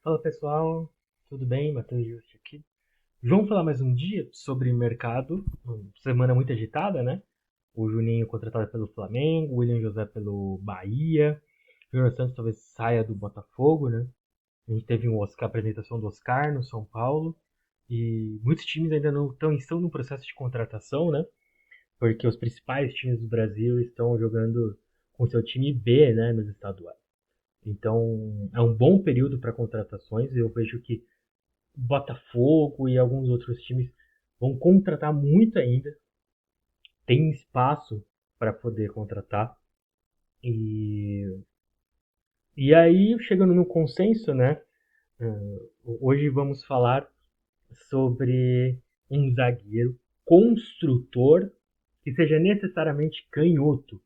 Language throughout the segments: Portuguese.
Fala pessoal, tudo bem? Matheus Justi aqui. Vamos falar mais um dia sobre mercado. Semana muito agitada, né? O Juninho contratado pelo Flamengo, o William José pelo Bahia, o Júnior Santos talvez saia do Botafogo, né? A gente teve a apresentação do Oscar no São Paulo e muitos times ainda não estão no processo de contratação, né? Porque os principais times do Brasil estão jogando com seu time B, né, nos estaduais. Então, é um bom período para contratações. Eu vejo que Botafogo e alguns outros times vão contratar muito ainda. Tem espaço para poder contratar. E, e aí, chegando no consenso, né? Hoje vamos falar sobre um zagueiro construtor que seja necessariamente canhoto,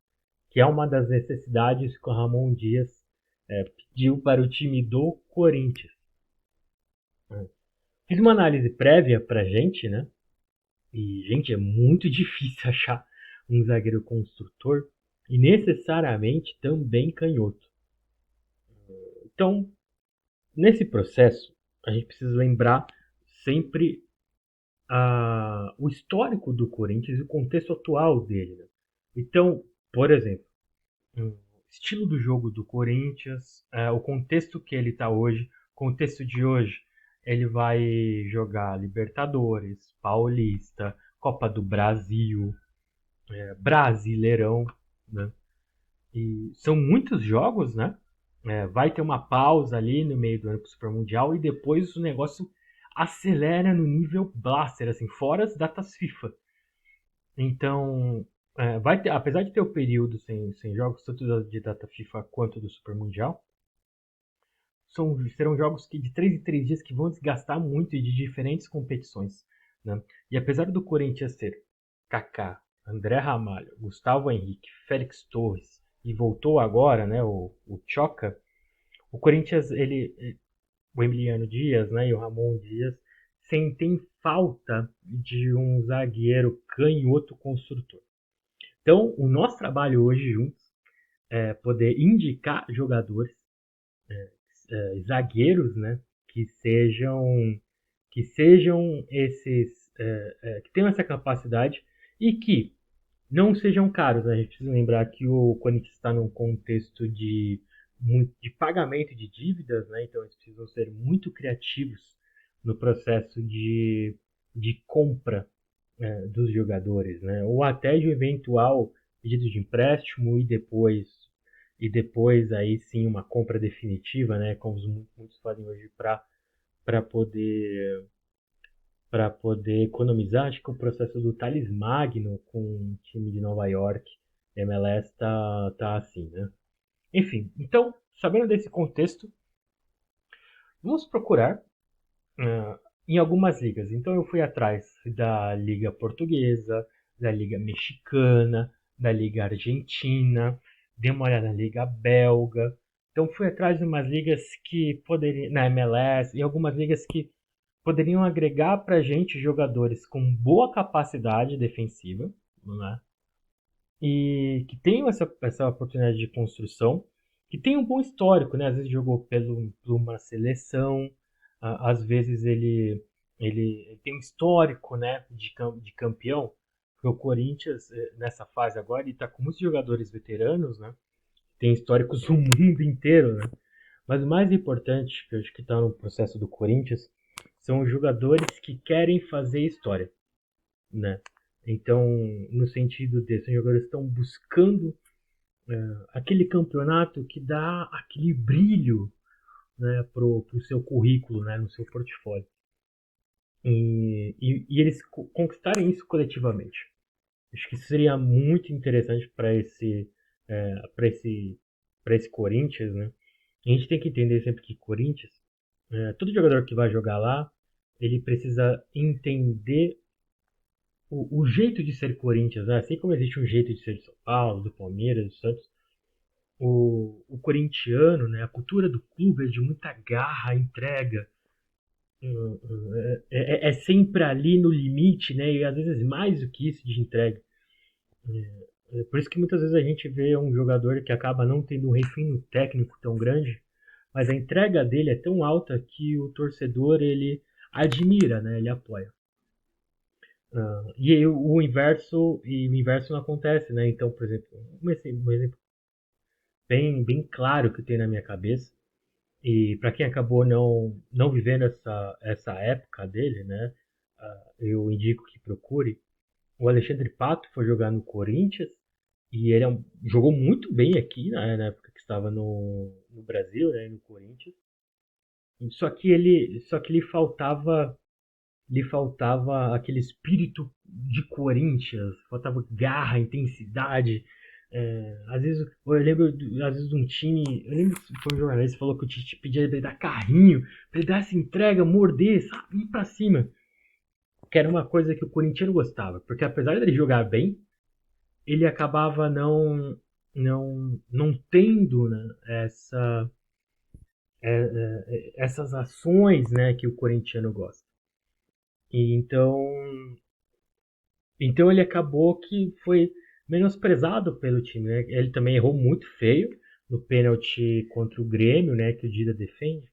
que é uma das necessidades que o Ramon Dias pediu para o time do Corinthians. Fiz uma análise prévia pra gente, né? E, gente, é muito difícil achar um zagueiro construtor e necessariamente também canhoto. Então, nesse processo, a gente precisa lembrar sempre o histórico do Corinthians e o contexto atual dele. Né? Então, por exemplo, o estilo do jogo do Corinthians, o contexto que ele está hoje, o contexto de hoje, ele vai jogar Libertadores, Paulista, Copa do Brasil, Brasileirão, né? E são muitos jogos, né? Vai ter uma pausa ali no meio do ano pro Super Mundial e depois o negócio acelera no nível blaster, assim, fora as datas FIFA. Então, vai ter, apesar de ter o período sem jogos, tanto de data FIFA quanto do Super Mundial, serão jogos que de 3 em 3 dias que vão desgastar muito e de diferentes competições. Né? E apesar do Corinthians ter Kaká, André Ramalho, Gustavo Henrique, Félix Torres e voltou agora, né, o Choca, o Corinthians, o Emiliano Dias, né, e o Ramon Dias sentem falta de um zagueiro canhoto construtor. Então, o nosso trabalho hoje juntos é poder indicar jogadores, zagueiros, né, que sejam que sejam esses que tenham essa capacidade e que não sejam caros. Né? A gente precisa lembrar que o Corinthians está num contexto de pagamento de dívidas, né? Então eles precisam ser muito criativos no processo de compra dos jogadores, né? Ou até de um eventual pedido de empréstimo e depois aí sim uma compra definitiva, né? Como muitos fazem hoje para poder para poder economizar. Acho que o processo do Thales Magno com o time de Nova York, MLS, tá assim, né? Enfim, então, sabendo desse contexto, vamos procurar em algumas ligas. Então, eu fui atrás da Liga Portuguesa, da Liga Mexicana, da Liga Argentina, dei uma olhada na Liga Belga. Então, fui atrás de umas ligas que poderiam, na MLS, e algumas ligas que poderiam agregar para a gente jogadores com boa capacidade defensiva, né? E que tenham essa oportunidade de construção, que tenham um bom histórico, né? Às vezes jogou por uma seleção, às vezes ele tem um histórico, né, de campeão. Porque o Corinthians, nessa fase agora, ele está com muitos jogadores veteranos, né? Tem históricos do mundo inteiro, né? Mas o mais importante, que eu acho que está no processo do Corinthians, são os jogadores que querem fazer história, né? Então, no sentido de são jogadores que estão buscando aquele campeonato que dá aquele brilho, né, pro seu currículo, né, no seu portfólio. E eles conquistarem isso coletivamente. Acho que isso seria muito interessante para esse Corinthians, né? A gente tem que entender sempre que Corinthians, todo jogador que vai jogar lá, ele precisa entender o jeito de ser Corinthians, né? Assim como existe um jeito de ser de São Paulo, do Palmeiras, do Santos, o corintiano, né? A cultura do clube é de muita garra, entrega, é sempre ali no limite, né? E às vezes mais do que isso de entrega. Por isso que muitas vezes a gente vê um jogador que acaba não tendo um refino técnico tão grande, mas a entrega dele é tão alta que o torcedor ele admira, né? Ele apoia. E o inverso não acontece, né? Então, por exemplo, um exemplo bem claro que tem na minha cabeça, e para quem acabou não vivendo essa época dele, né? Eu indico que procure. O Alexandre Pato foi jogar no Corinthians e ele jogou muito bem aqui, né, na época que estava no Brasil, né, no Corinthians. Só que lhe faltava aquele espírito de Corinthians, faltava garra, intensidade. Às vezes eu lembro às vezes de um time, eu lembro que foi um jornalista que falou que o Tite pedia ele dar carrinho, pra ele dar essa entrega, morder, sabe, ir pra cima. Que era uma coisa que o corintiano gostava, porque apesar dele jogar bem, ele acabava não tendo, né, essas ações, né, que o corintiano gosta. E então ele acabou que foi menosprezado pelo time, né? Ele também errou muito feio no pênalti contra o Grêmio, né, que o Dida defende,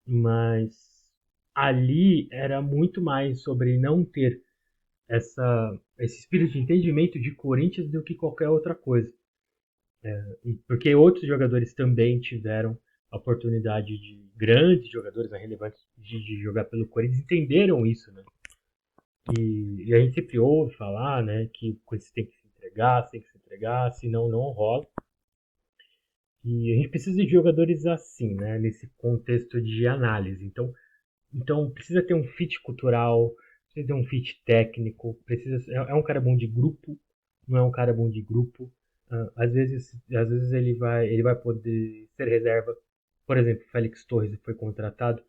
mas ali era muito mais sobre não ter esse espírito de entendimento de Corinthians do que qualquer outra coisa. Porque outros jogadores também tiveram a oportunidade de grandes jogadores, né, relevantes de jogar pelo Corinthians, entenderam isso, né? E a gente sempre ouve falar, né, que o Corinthians tem que se entregar, senão não rola. E a gente precisa de jogadores assim, né, nesse contexto de análise. Então precisa ter um fit cultural, precisa ter um fit técnico, é um cara bom de grupo, não é um cara bom de grupo. Às vezes ele vai poder ser reserva. Por exemplo, Félix Torres foi contratado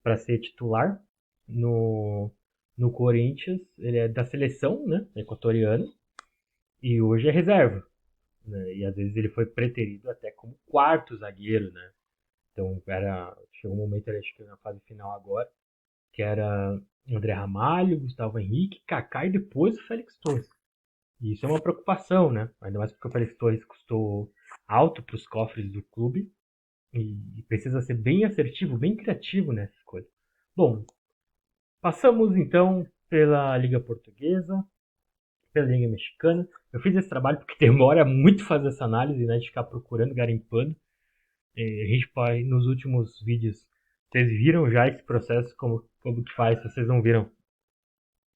para ser titular no, no Corinthians. Ele é da seleção, né, equatoriana, e hoje é reserva. Né, e às vezes ele foi preterido até como quarto zagueiro, né? Então chegou um momento, acho que na fase final agora, que era André Ramalho, Gustavo Henrique, Kaká e depois o Félix Torres. E isso é uma preocupação, né? Ainda mais porque o Félix Torres custou alto para os cofres do clube e precisa ser bem assertivo, bem criativo nessas coisas. Bom, passamos então pela Liga Portuguesa, pela Liga Mexicana. Eu fiz esse trabalho porque demora muito fazer essa análise, né? De ficar procurando, garimpando. A gente pode, nos últimos vídeos, vocês viram já esse processo, como que faz, se vocês não viram.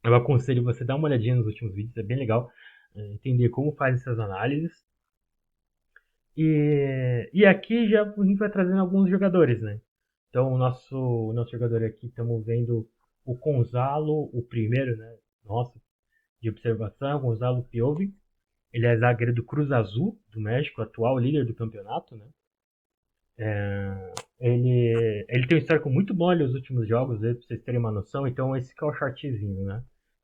Eu aconselho você dar uma olhadinha nos últimos vídeos, é bem legal entender como faz essas análises. E aqui já a gente vai trazendo alguns jogadores, né? Então o nosso jogador aqui, estamos vendo o Gonzalo, o primeiro, né? Nossa, de observação, Gonzalo Piovi. Ele é zagueiro do Cruz Azul, do México, atual líder do campeonato, né? Ele tem um histórico muito bom nos últimos jogos, pra vocês terem uma noção. Então esse que é o shortzinho, né?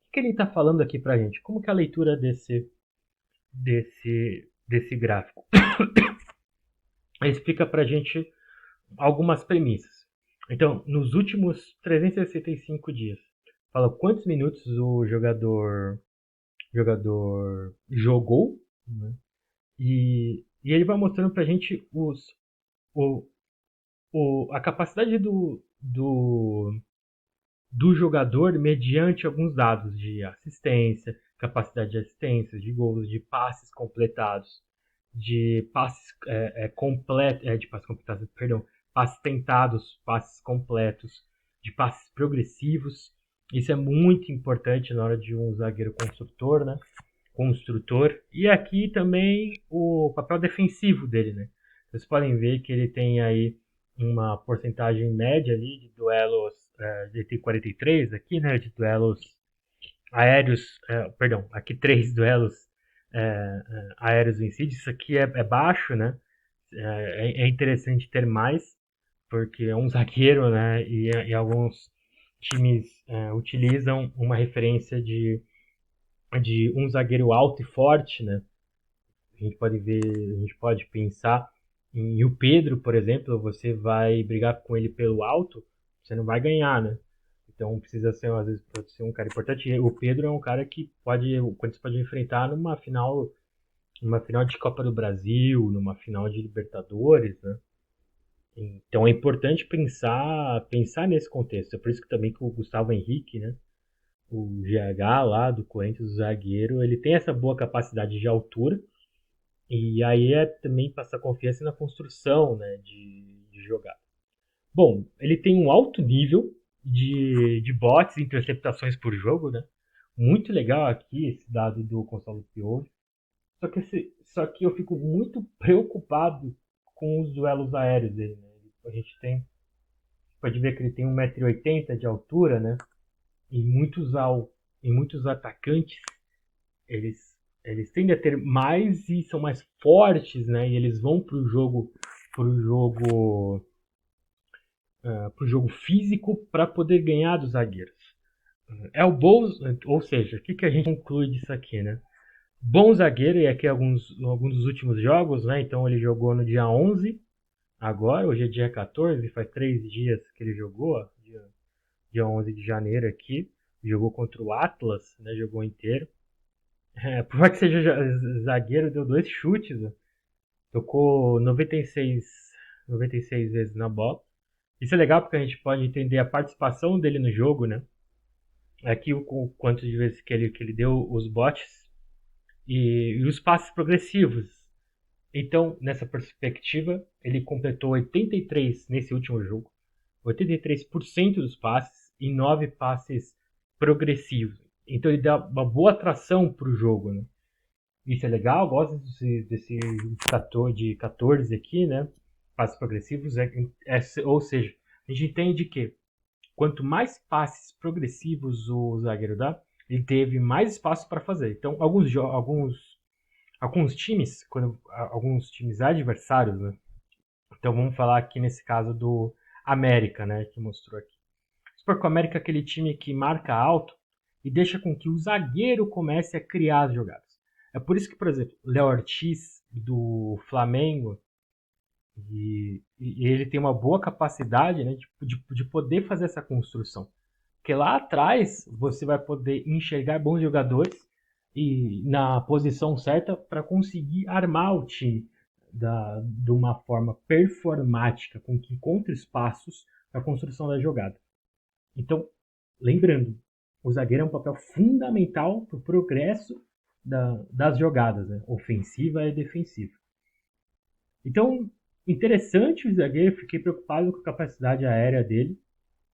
O que ele está falando aqui pra gente? Como que é a leitura desse gráfico? Ele explica pra gente algumas premissas. Então, nos últimos 365 dias, fala quantos minutos o jogador jogou, né? E ele vai mostrando pra gente o, a capacidade do jogador mediante alguns dados de assistência, capacidade de assistência, de gols, de passes completados, de passes completos, de passes completados, perdão, passes tentados, passes completos, de passes progressivos. Isso é muito importante na hora de um zagueiro construtor, né? Construtor. E aqui também o papel defensivo dele, né? Vocês podem ver que ele tem aí uma porcentagem média ali de duelos, ele tem 43 aqui, né? De duelos aéreos, perdão, aqui 3 duelos aéreos vencidos. Isso aqui é baixo, né? É interessante ter mais, porque é um zagueiro, né? E alguns times utilizam uma referência de um zagueiro alto e forte, né? A gente pode pensar em o Pedro, por exemplo, você vai brigar com ele pelo alto, você não vai ganhar, né? Então precisa ser, às vezes, pode ser um cara importante. O Pedro é um cara que o Corinthians pode enfrentar numa final de Copa do Brasil, numa final de Libertadores, né? Então é importante pensar nesse contexto. É por isso que também que o Gustavo Henrique, né, o GH lá do Corinthians, o zagueiro, ele tem essa boa capacidade de altura. E aí é também passar confiança na construção, né, de jogada. Bom, ele tem um alto nível de bots e interceptações por jogo, né? Muito legal aqui esse dado do Gonçalo Pioli. Só que eu fico muito preocupado com os duelos aéreos dele, né? A gente pode ver que ele tem 1,80 m de altura, né? E e muitos atacantes, eles tendem a ter mais e são mais fortes, né? E eles vão pro jogo, pro jogo físico para poder ganhar dos zagueiros. É o bom, ou seja, o que a gente conclui disso aqui, né? Bom zagueiro, e aqui alguns dos últimos jogos, né? Então ele jogou no dia 11, agora, hoje é dia 14, faz 3 dias que ele jogou, dia 11 de janeiro aqui. Jogou contra o Atlas, né? Jogou inteiro. Por mais que seja zagueiro, deu 2 chutes, né? Tocou 96 vezes na bola. Isso é legal porque a gente pode entender a participação dele no jogo, né? Aqui o quanto de vezes que ele deu os botes e os passes progressivos. Então, nessa perspectiva, ele completou 83 nesse último jogo, 83% dos passes e 9 passes progressivos. Então ele dá uma boa atração para o jogo, né? Isso é legal, gosto desse fator de 14 aqui, né? Passes progressivos, ou seja, a gente entende que quanto mais passes progressivos o zagueiro dá, ele teve mais espaço para fazer. Então, alguns times, alguns times adversários, né? Então vamos falar aqui nesse caso do América, né? Que mostrou aqui. Super com o América é aquele time que marca alto e deixa com que o zagueiro comece a criar as jogadas. É por isso que, por exemplo, Léo Ortiz do Flamengo e ele tem uma boa capacidade, né, de poder fazer essa construção. Porque lá atrás você vai poder enxergar bons jogadores e na posição certa para conseguir armar o time de uma forma performática, com que encontre espaços para a construção da jogada. Então, lembrando, o zagueiro é um papel fundamental para o progresso das jogadas, né? Ofensiva e defensiva. Então, interessante o zagueiro, fiquei preocupado com a capacidade aérea dele.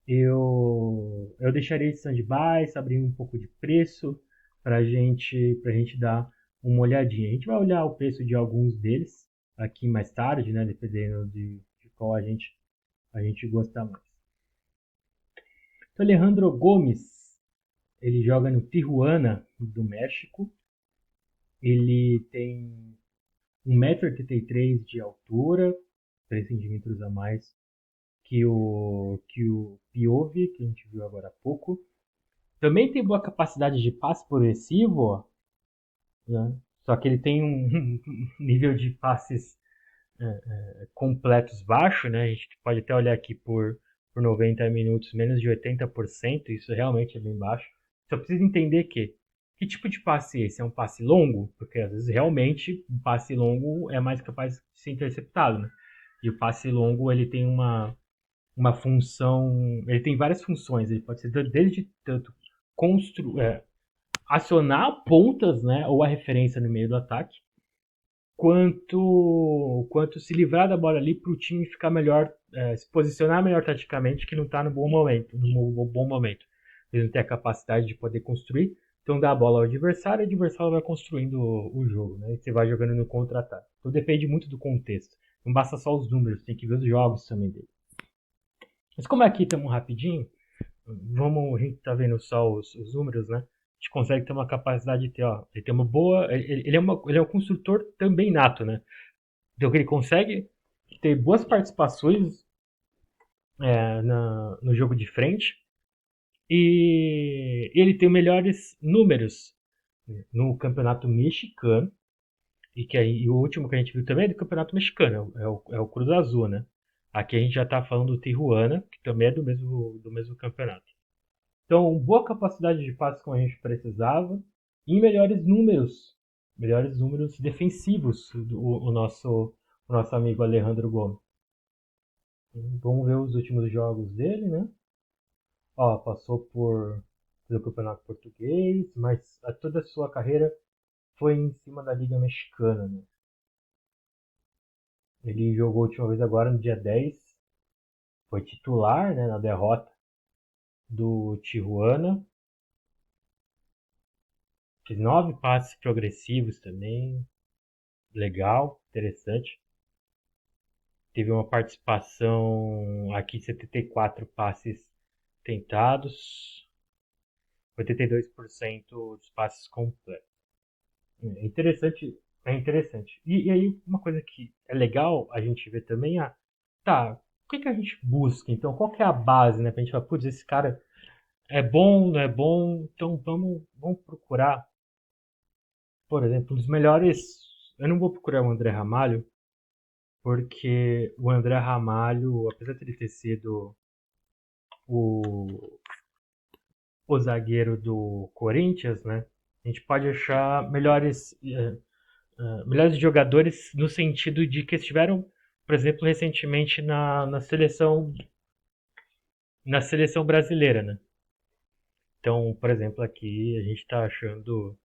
Eu deixaria de stand-by, abrindo um pouco de preço para pra gente dar uma olhadinha. A gente vai olhar o preço de alguns deles aqui mais tarde, né? Dependendo de qual a gente gostar mais. Então, Alejandro Gomes, ele joga no Tijuana, do México. Ele tem 1,83 m de altura, 3 centímetros a mais que o Piovi, que a gente viu agora há pouco. Também tem boa capacidade de passe progressivo, né? Só que ele tem um nível de passes completos baixo, né? A gente pode até olhar aqui por 90 minutos, menos de 80%, isso realmente é bem baixo. Só precisa entender que tipo de passe é esse? É um passe longo? Porque às vezes realmente um passe longo é mais capaz de ser interceptado, né? E o passe longo ele tem uma função, ele tem várias funções, ele pode ser desde tanto acionar pontas, né, ou a referência no meio do ataque, quanto se livrar da bola ali para o time ficar melhor, se posicionar melhor taticamente, que não está no bom momento, Ele não tem a capacidade de poder construir, então dá a bola ao adversário, e o adversário vai construindo o jogo, né? E você vai jogando no contra-ataque. Então depende muito do contexto. Não basta só os números, tem que ver os jogos também dele. Mas como aqui estamos rapidinho, a gente tá vendo só os números, né? A gente consegue ter uma capacidade de ter, ó, ele tem uma boa, ele é um construtor também nato, né? Então ele consegue ter boas participações no jogo de frente e ele tem melhores números no campeonato mexicano e o último que a gente viu também é do campeonato mexicano, é o Cruz Azul, né? Aqui a gente já está falando do Tijuana, que também é do mesmo campeonato. Então, boa capacidade de passe como a gente precisava e melhores números defensivos o nosso amigo Alejandro Gomes. Vamos ver os últimos jogos dele, né? Ó, passou pelo Campeonato Português, mas toda a sua carreira foi em cima da Liga Mexicana, né? Ele jogou a última vez agora no dia 10, foi titular, né, na derrota do Tijuana. Fez 9 passes progressivos também, legal, interessante. Teve uma participação aqui, 74 passes tentados, 82% dos passes completos. É interessante, é interessante. E aí, uma coisa que é legal a gente ver também é, tá, o que a gente busca? Então, qual que é a base, né? Pra gente falar, putz, esse cara é bom, não é bom? Então, vamos procurar, por exemplo, os melhores. Eu não vou procurar o André Ramalho, porque o André Ramalho, apesar de ele ter sido o, o zagueiro do Corinthians, né? A gente pode achar melhores jogadores no sentido de que estiveram, por exemplo, recentemente na seleção brasileira, né? Então, por exemplo, aqui a gente está achando,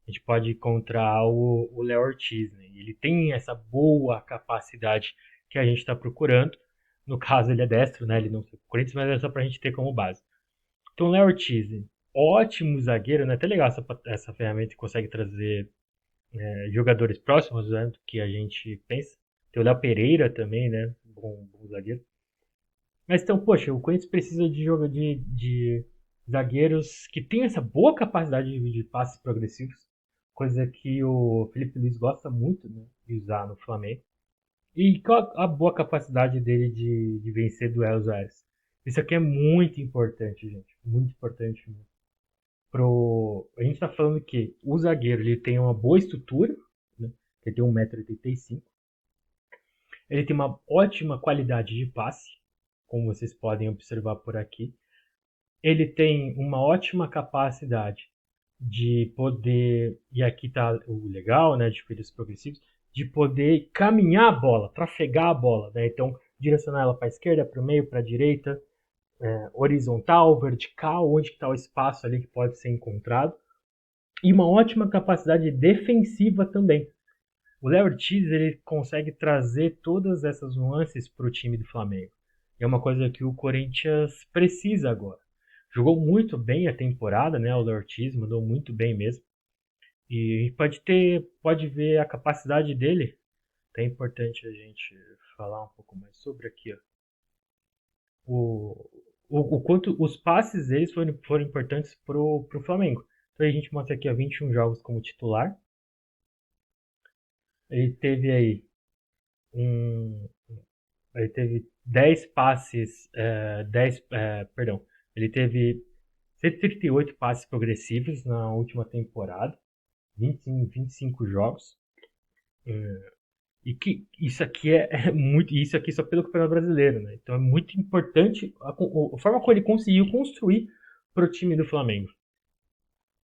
a gente pode encontrar o Léo Ortiz, né? Ele tem essa boa capacidade que a gente está procurando. No caso, ele é destro, né? Ele não foi pro Corinthians, mas é só para a gente ter como base. Então, Léo Ortiz, ótimo zagueiro, né? Até legal essa ferramenta que consegue trazer jogadores próximos, né, do que a gente pensa. Tem o Léo Pereira também, né? Bom zagueiro. Mas então, poxa, o Corinthians precisa de zagueiros que tenham essa boa capacidade de passes progressivos, coisa que o Felipe Luiz gosta muito, né, de usar no Flamengo. E qual a boa capacidade dele de vencer duelos aéreos? Isso aqui é muito importante, gente. Muito importante mesmo. A gente está falando que o zagueiro ele tem uma boa estrutura, né? Ele tem 1,85 m. Ele tem uma ótima qualidade de passe, como vocês podem observar por aqui. Ele tem uma ótima capacidade de poder, e aqui está o legal, né, de feitos progressivos, de poder caminhar a bola, trafegar a bola, né? Então, direcionar ela para a esquerda, para o meio, para a direita, horizontal, vertical, onde está o espaço ali que pode ser encontrado. E uma ótima capacidade defensiva também. O Léo Ortiz ele consegue trazer todas essas nuances para o time do Flamengo. É uma coisa que o Corinthians precisa agora. Jogou muito bem a temporada, né? O Léo Ortiz mandou muito bem mesmo. E pode ver a capacidade dele. É importante a gente falar um pouco mais sobre aqui, ó. O, o quanto os passes deles foram importantes pro Flamengo. Então a gente mostra aqui, ó, 21 jogos como titular. Ele teve aí um, ele teve 10 passes, 10, perdão, ele teve 138 passes progressivos na última temporada, 25 jogos. E que isso aqui é muito, isso aqui só pelo Campeonato Brasileiro, né? Então é muito importante a forma como ele conseguiu construir para o time do Flamengo.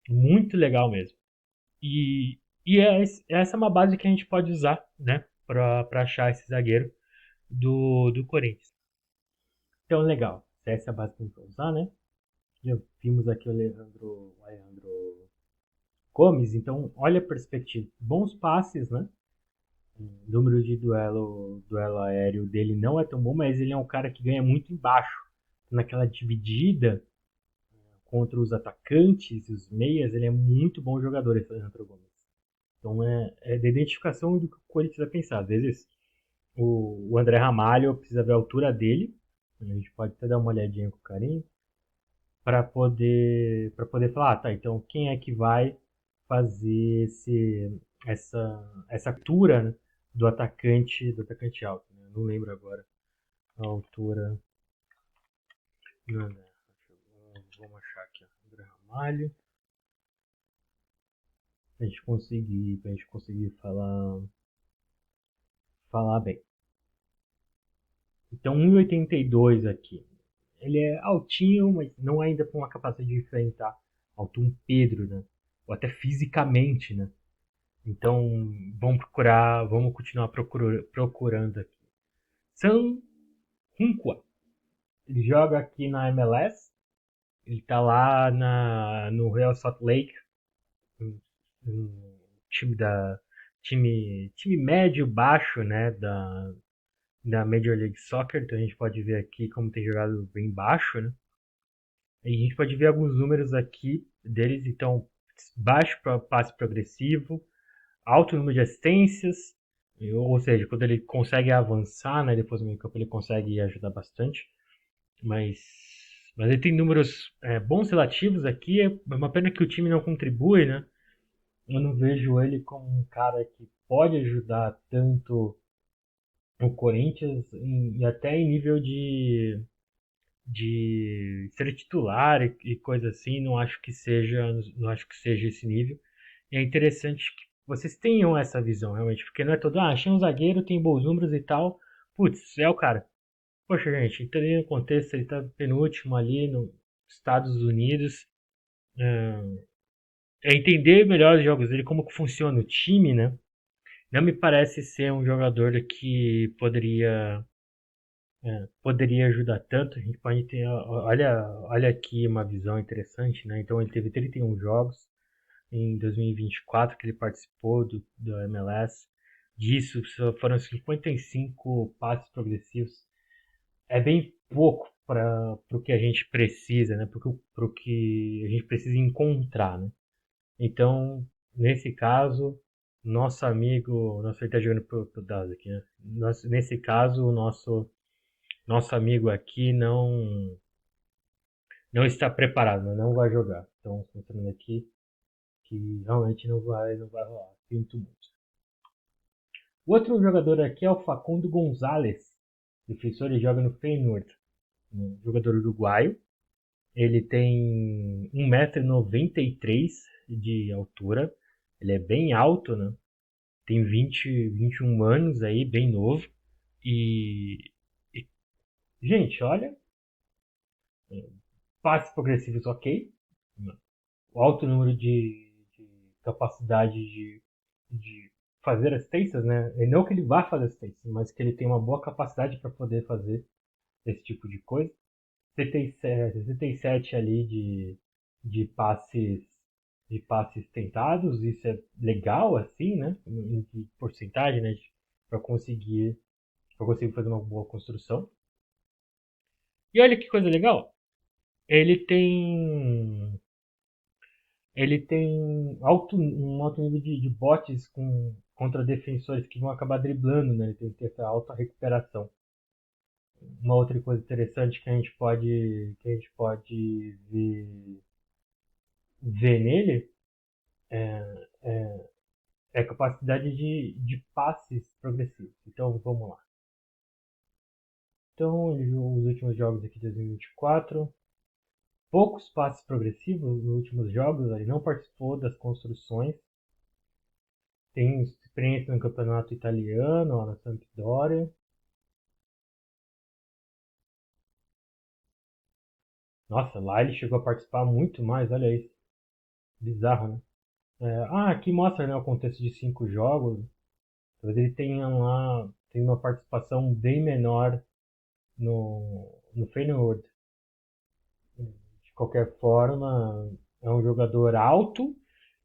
Muito legal mesmo. E, essa é uma base que a gente pode usar, né, para achar esse zagueiro do Corinthians. Então, legal. Essa é a base que a gente vai usar, né? Já vimos aqui o Alejandro Gomes, então olha a perspectiva. Bons passes, né? O número de duelo aéreo dele não é tão bom, mas ele é um cara que ganha muito embaixo. Naquela dividida contra os atacantes, os meias, ele é muito bom jogador, esse Alejandro Gomes. Então é da identificação do que o Corinthians vai pensar. Às vezes o André Ramalho precisa ver a altura dele. A gente pode até dar uma olhadinha com carinho para poder falar, tá, então quem é que vai fazer essa altura, né, do atacante alto, né? Eu não lembro agora a altura. Não, não, vamos achar aqui, ó, André Ramalho, pra gente conseguir falar bem. Então 1,82 aqui. Ele é altinho, mas não ainda com a capacidade de enfrentar alto um Pedro, né? Ou até fisicamente, né? Então, vamos continuar procurando aqui. São Hunqua. Ele joga aqui na MLS. Ele tá lá no Real Salt Lake, um time time médio baixo, né, da Major League Soccer. Então a gente pode ver aqui como tem jogado bem baixo, né? E a gente pode ver alguns números aqui deles. Então, baixo para passe progressivo, alto número de assistências, ou seja, quando ele consegue avançar, né, depois do meio campo, ele consegue ajudar bastante. Mas, mas ele tem números bons relativos aqui. É uma pena que o time não contribui, né? Eu não vejo ele como um cara que pode ajudar tanto o Corinthians e até em nível de ser titular e coisa assim. Não acho que seja esse nível. E é interessante que vocês tenham essa visão realmente, porque não é todo, achei um zagueiro, tem bons números e tal. Putz, é o cara. Poxa, gente, entendendo o contexto, ele tá penúltimo ali nos Estados Unidos. É entender melhor os jogos dele, como que funciona o time, né? Não me parece ser um jogador que poderia ajudar tanto. A gente pode ter, olha aqui uma visão interessante, né? Então ele teve 31 jogos em 2024 que ele participou do MLS. Disso foram 55 passes progressivos. É bem pouco para o que a gente precisa, né? Para o que a gente precisa encontrar, né? Então, nesse caso, ele está jogando pro Dallas aqui, né? Nesse caso, nosso amigo aqui não está preparado, né? Não vai jogar. Então, mostrando aqui que realmente não vai rolar. Sinto muito. O outro jogador aqui é o Facundo Gonzalez, defensor. Ele joga no Feyenoord, um jogador uruguaio. Ele tem 1,93 m de altura. Ele é bem alto, né? Tem 21 anos aí, bem novo. E gente, olha, passes progressivos ok. O alto número de capacidade de fazer assistências, né? E não que ele vá fazer assistências, mas que ele tem uma boa capacidade para poder fazer esse tipo de coisa. 67 ali de passes de passes tentados, isso é legal assim, né? De porcentagem, né? Para conseguir fazer uma boa construção. E olha que coisa legal. Ele tem ele tem um alto nível de botes contra defensores que vão acabar driblando, né? Ele tem que ter essa alta recuperação. Uma outra coisa interessante que a gente pode ver nele é a capacidade de passes progressivos. Então vamos lá. Então, os últimos jogos aqui de 2024, poucos passes progressivos nos últimos jogos, ele não participou das construções. Tem experiência no campeonato italiano, ó, na Sampdoria. Nossa, lá ele chegou a participar muito mais, olha isso. Bizarro, né? Aqui mostra, né, o contexto de 5 jogos. Talvez ele tenha uma participação bem menor no Feyenoord. De qualquer forma, é um jogador alto,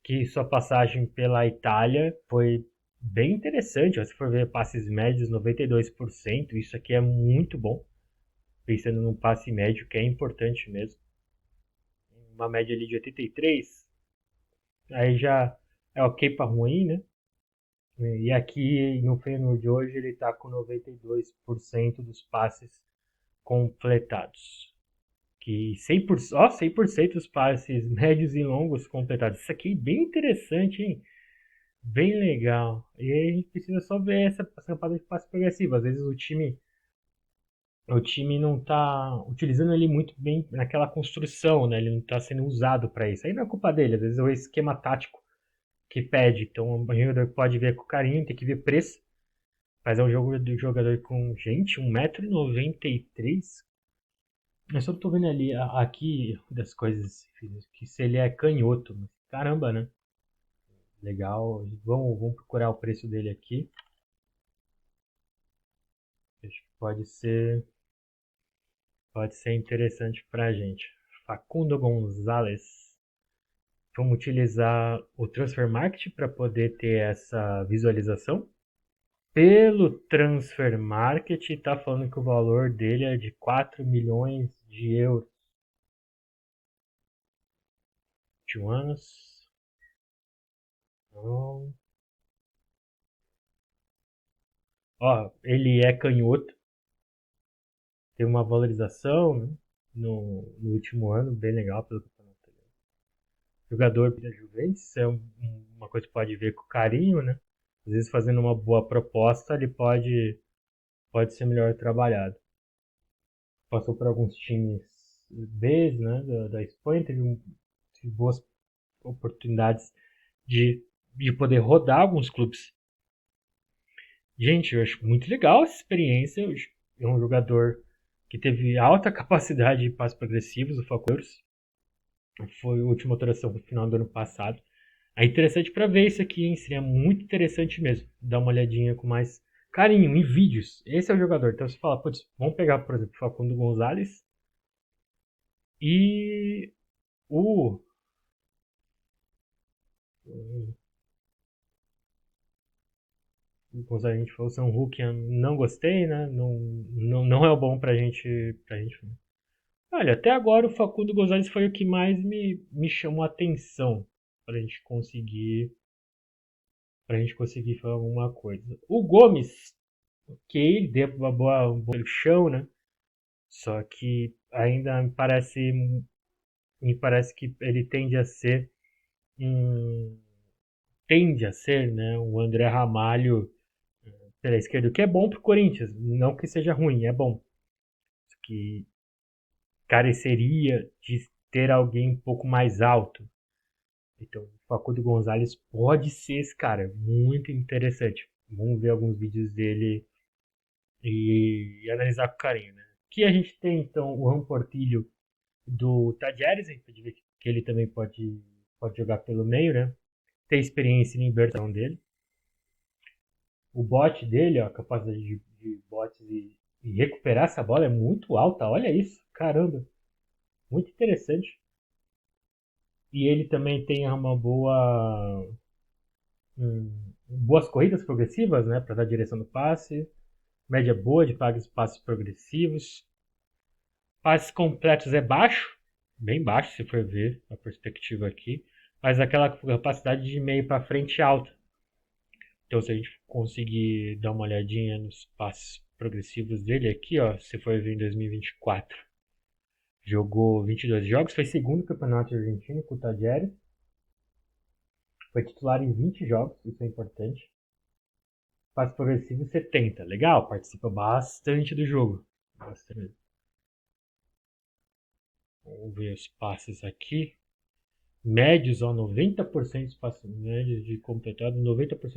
que sua passagem pela Itália foi bem interessante. Se for ver passes médios, 92%, isso aqui é muito bom. Pensando num passe médio, que é importante mesmo. Uma média ali de 83, aí já é ok para ruim, né? E aqui no Feyenoord de hoje ele está com 92% dos passes completados. Que 100% dos passes médios e longos completados. Isso aqui é bem interessante, hein? Bem legal. E aí a gente precisa só ver essa campada de passe progressivo. Às vezes o time não está utilizando ele muito bem naquela construção, né? Ele não está sendo usado para isso. Aí não é culpa dele, às vezes é o esquema tático que pede. Então o jogador pode ver com carinho, tem que ver preço. Mas é um jogo do jogador com, gente, 1,93 m. Eu só tô vendo ali, aqui, das coisas, que se ele é canhoto. Caramba, né? Legal. Vamos procurar o preço dele aqui. Acho que pode ser. pode ser interessante pra gente. Facundo Gonzalez. Vamos utilizar o Transfer Market para poder ter essa visualização. Pelo Transfer Market, está falando que o valor dele é de 4 milhões de euros. 21 anos. Então, ó, ele é canhoto. Tem uma valorização, né, no último ano, bem legal pelo que eu tô notando. Jogador da Juventus é uma coisa que pode ver com carinho, né? Às vezes fazendo uma boa proposta, ele pode ser melhor trabalhado. Passou por alguns times B, né, da Espanha, teve boas oportunidades de poder rodar alguns clubes. Gente, eu acho muito legal essa experiência. É um jogador que teve alta capacidade de passos progressivos, o Falcões. Foi a última alteração no final do ano passado. É interessante para ver isso aqui, hein? Seria muito interessante mesmo. Dar uma olhadinha com mais carinho em vídeos. Esse é o jogador. Então você fala, putz, vamos pegar, por exemplo, o Facundo Gonzalez e o. Como a gente falou, Sam Hulk, eu não gostei, né? Não é o bom pra gente. Olha, até agora o Facundo Gonzalez foi o que mais me chamou a atenção pra gente conseguir falar alguma coisa. O Gomes, ok, ele deu um bom chão, né? Só que ainda me parece que ele tende a ser, né, um André Ramalho pela esquerda, o que é bom pro Corinthians, não que seja ruim, é bom. Que careceria de ter alguém um pouco mais alto. Então, o Facundo Gonzalez pode ser esse cara, muito interessante. Vamos ver alguns vídeos dele e analisar com carinho, né? Aqui a gente tem então o Juan Portillo do Tajeres, a gente pode ver que ele também pode jogar pelo meio, né? Tem experiência em libertação dele. O bote dele, ó, a capacidade de botes e recuperar essa bola é muito alta, olha isso, caramba, muito interessante. E ele também tem boas corridas progressivas, né, para dar direção do passe, média boa de passes progressivos. Passes completos é baixo, bem baixo se for ver a perspectiva aqui, mas aquela capacidade de meio para frente alta. Então se a gente conseguir dar uma olhadinha nos passes progressivos dele aqui, ó, se for ver em 2024, jogou 22 jogos, foi segundo campeonato argentino com o Talleres. Foi titular em 20 jogos, isso é importante. Passe progressivo 70, legal, participa bastante do jogo. Bastante. Vamos ver os passes aqui. Médios, ó, 90% dos passes médios de completado, 90%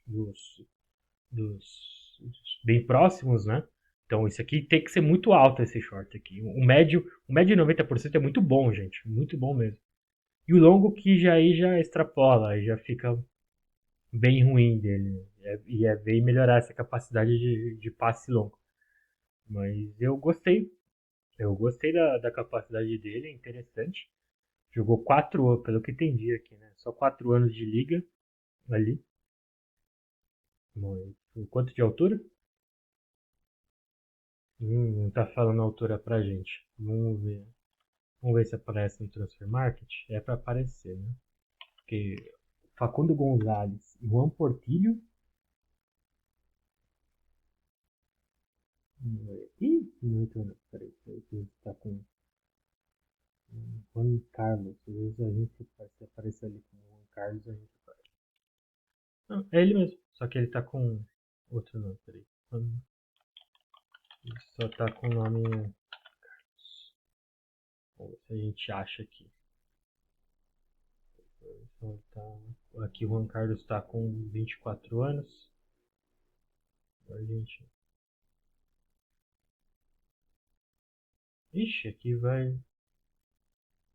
dos bem próximos, né? Então isso aqui tem que ser muito alto esse short aqui. O médio de 90% é muito bom, gente. Muito bom mesmo. E o longo que já extrapola, aí já fica bem ruim dele. E é bem melhorar essa capacidade de passe longo. Mas eu gostei. Eu gostei da capacidade dele, é interessante. Jogou 4 anos, pelo que entendi aqui, né? Só 4 anos de liga ali. Mas, quanto de altura? Não tá falando a altura pra gente. Vamos ver. Vamos ver se aparece no Transfer Market. É pra aparecer, né? Porque Facundo Gonzalez e Juan Portillo. Ih, não. Peraí. Tá com Juan Carlos. Às vezes a gente se aparecer ali com Juan Carlos, a gente aparece. Não, é ele mesmo. Só que ele tá com outro nome. Peraí. Ele só tá com o nome. Vamos ver se a gente acha aqui. Então, aqui o Juan Carlos está com 24 anos. A gente. Ixi, aqui vai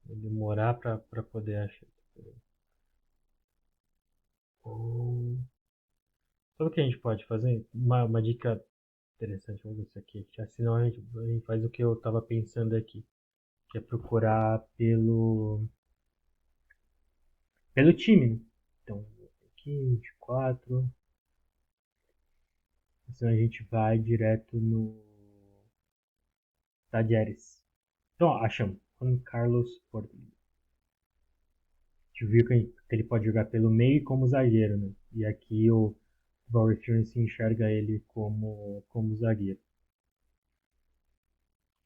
demorar para poder achar. Sabe o que a gente pode fazer? Uma dica interessante, vamos ver isso aqui. Já, senão a gente faz o que eu tava pensando aqui, que é procurar pelo time, né? Então, aqui, 24. Então a gente vai direto no Tadieres. Então, ó, achamos. Juan Carlos Portillo. A gente viu que ele pode jogar pelo meio e como zagueiro, né? E aqui o Bauer se enxerga ele como zagueiro.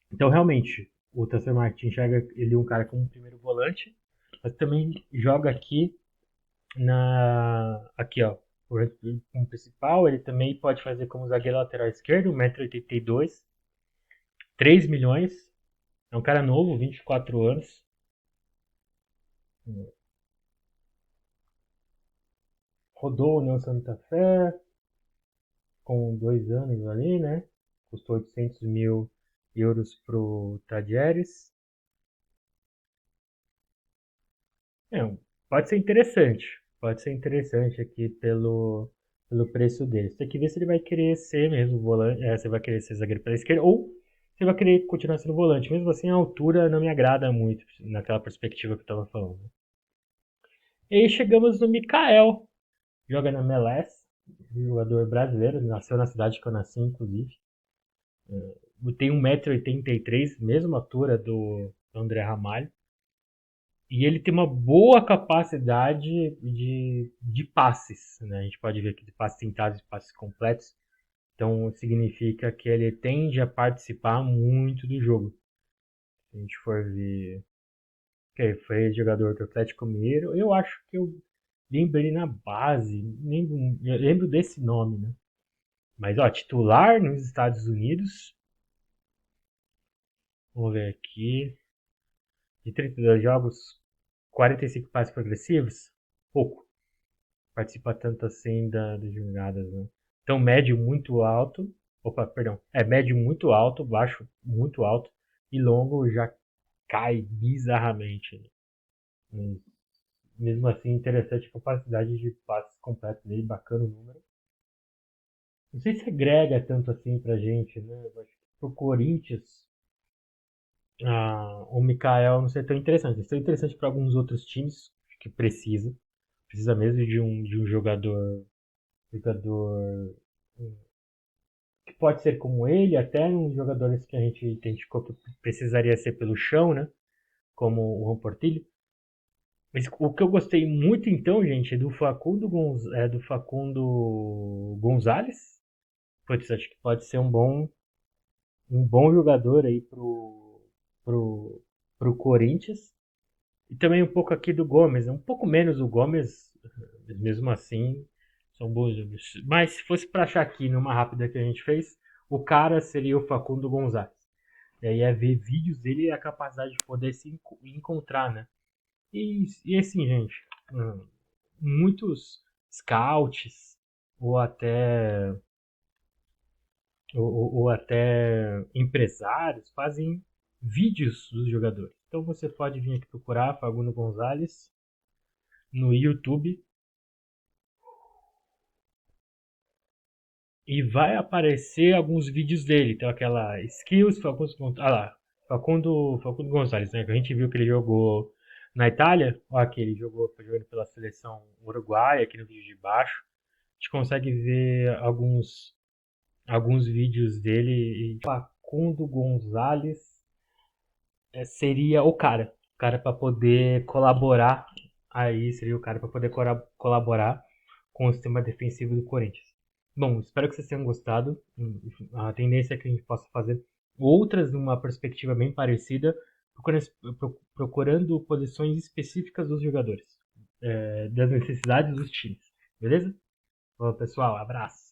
Então, realmente, o Transfer Market enxerga ele um cara como primeiro volante, mas também joga aqui, ó, como principal. Ele também pode fazer como zagueiro lateral esquerdo, 1,82 m, 3 milhões. É um cara novo, 24 anos. Rodou o União Santa Fé com 2 anos ali, né? Custou 800 mil euros pro Tadieres. É, pode ser interessante. Pode ser interessante aqui pelo preço dele. Você tem que ver se ele vai querer ser mesmo volante. Você vai querer ser zagueiro pela esquerda ou você vai querer continuar sendo volante. Mesmo assim, a altura não me agrada muito naquela perspectiva que eu estava falando. E aí chegamos no Mikael. Joga na MLS. Jogador brasileiro. Nasceu na cidade que eu nasci, inclusive. Tem 1,83 m, mesma altura do André Ramalho. E ele tem uma boa capacidade de passes, né? A gente pode ver aqui de passes tentados e passes completos. Então significa que ele tende a participar muito do jogo. Se a gente for ver que ele foi jogador do Atlético Mineiro, eu acho que eu lembro ele na base, eu lembro desse nome, né? Mas ó, titular nos Estados Unidos. Vamos ver aqui. De 32 jogos, 45 passes progressivos, pouco. Participa tanto assim das jogadas, né? Então, médio muito alto. Opa, perdão. É médio muito alto, baixo muito alto. E longo já cai bizarramente, né? Mesmo assim, interessante a capacidade de passes completos dele, bacana o número. Não sei se agrega tanto assim pra gente, né? Eu acho que pro Corinthians, o Mikael não sei tão interessante. Isso é interessante para alguns outros times que precisa mesmo de um jogador que pode ser como ele, até uns jogadores que a gente identificou que precisaria ser pelo chão, né? Como o Juan Portillo. Mas o que eu gostei muito então, gente, é do Facundo Gonzalez. Putz, acho que pode ser um bom jogador aí pro Corinthians. E também um pouco aqui do Gomes, um pouco menos o Gomes, mesmo assim, são bons jogadores. Mas se fosse para achar aqui numa rápida que a gente fez, o cara seria o Facundo Gonzalez. E aí é ver vídeos dele e a capacidade de poder se encontrar, né? E assim, gente, muitos scouts ou até ou até empresários fazem vídeos dos jogadores. Então você pode vir aqui procurar Facundo Gonzalez no YouTube e vai aparecer alguns vídeos dele. Então aquela Skills Facundo Gonzalez, né? Que a gente viu que ele jogou na Itália. Olha aqui, ele foi jogando pela seleção uruguaia, aqui no vídeo de baixo. A gente consegue ver alguns vídeos dele e Facundo Gonzalez seria o cara para poder colaborar aí, seria o cara para poder colaborar com o sistema defensivo do Corinthians. Bom, espero que vocês tenham gostado. A tendência é que a gente possa fazer outras numa perspectiva bem parecida, procurando posições específicas dos jogadores, das necessidades dos times. Beleza? Bom, pessoal, abraço.